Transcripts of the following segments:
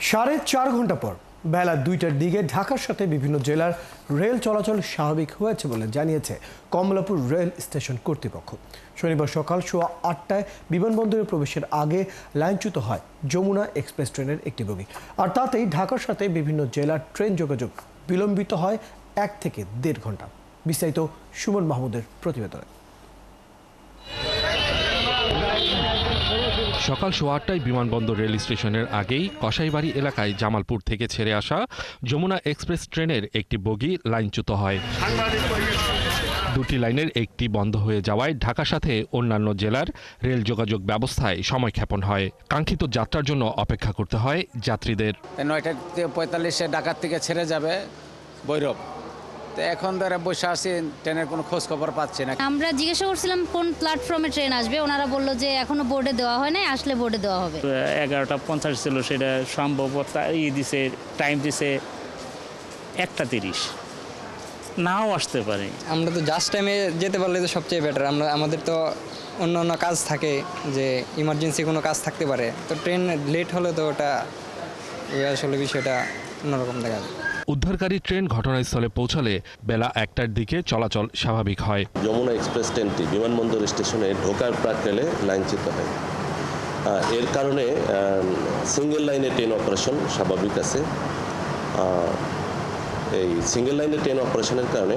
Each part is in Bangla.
4.5 ঘন্টা পর বেলা 2টার দিকে ঢাকার সাথে বিভিন্ন জেলার রেল চলাচল স্বাভাবিক হয়েছে বলে জানিয়েছে কমলাপুর রেল স্টেশন কর্তৃপক্ষ। শনিবার সকাল 8:15টায় বিমানবন্দরে প্রবেশের আগে লাইনচ্যুত হয় যমুনা এক্সপ্রেস ট্রেনের একটি বগি, আর তাতেই ঢাকার সাথে বিভিন্ন জেলার ট্রেন যোগাযোগ বিলম্বিত হয় 1 থেকে 1.5 ঘন্টা। বিস্তারিত সুমন মাহমুদের প্রতিবেদনে। সকাল 8:15টায় বিমানবন্দর রেল স্টেশনের আগেই কসাইবাড়ি এলাকায় জামালপুর থেকে ছেড়ে আসা যমুনা এক্সপ্রেস ট্রেনের একটি বগি লাইনচ্যুত হয়। দুটি লাইনের একটি বন্ধ হয়ে যাওয়ায় ঢাকার সাথে অন্যান্য জেলার রেল যোগাযোগ ব্যবস্থায় সময়ক্ষেপণ হয়। কাঙ্ক্ষিত যাত্রার জন্য অপেক্ষা করতে হয় যাত্রীদের। 9:45 ঢাকার থেকে ছেড়ে যাবে ভৈরব, তো এখন ধরে বসে আছি, ট্রেনের কোনো খোঁজ খবর পাচ্ছি না। আমরা জিজ্ঞাসা করছিলাম কোন প্ল্যাটফর্মে ট্রেন আসবে, ওনারা বললো যে এখনো বোর্ডে দেওয়া হয় নাই, আসলে বোর্ডে দেওয়া হবে। 11:50 ছিল, সেটা সম্ভবত দিছে, টাইম দিছে 1:30, নাও আসতে পারে। আমরা তো জাস্ট টাইমে যেতে পারলে তো সবচেয়ে বেটার। আমাদের তো অন্য অন্য কাজ থাকে, যে ইমার্জেন্সি কোনো কাজ থাকতে পারে, তো ট্রেন লেট হলে তো ওটা আসলে বিষয়টা অন্যরকম দেখা যায়। উদ্ধারকারী ট্রেন ঘটনাস্থলে পৌঁছালে বেলা 1টার দিকে চলাচল স্বাভাবিক হয়। যমুনা এক্সপ্রেস ট্রেনটি বিমানবন্দর স্টেশনে ঢোকার প্রাক্কালে লাইনচ্যুত হয়। এর কারণে সিঙ্গেল লাইনে ট্রেন অপারেশন স্বাভাবিক আছে। এই সিঙ্গেল লাইনে ট্রেন অপারেশনের কারণে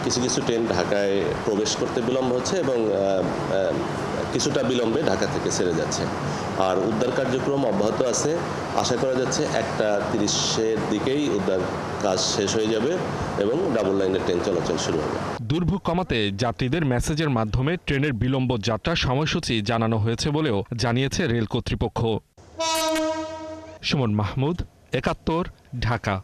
কিছু ট্রেন ঢাকায় প্রবেশ করতে বিলম্ব হচ্ছে এবং কিছুটা বিলম্বে ঢাকা থেকে ছেড়ে যাচ্ছে। আর উদ্ধার কার্যক্রম অব্যাহত আছে। আশা করা যাচ্ছে 1:30-এর দিকেই উদ্ধার কাজ শেষ হয়ে যাবে এবং ডাবল লাইনের ট্রেন চলাচল শুরু হবে। দুর্ভোগ কমাতে যাত্রীদের মেসেজের মাধ্যমে ট্রেনের বিলম্ব যাত্রার সময়সূচি জানানো হয়েছে বলেও জানিয়েছে রেল কর্তৃপক্ষ। সুমন মাহমুদ, 71, ঢাকা।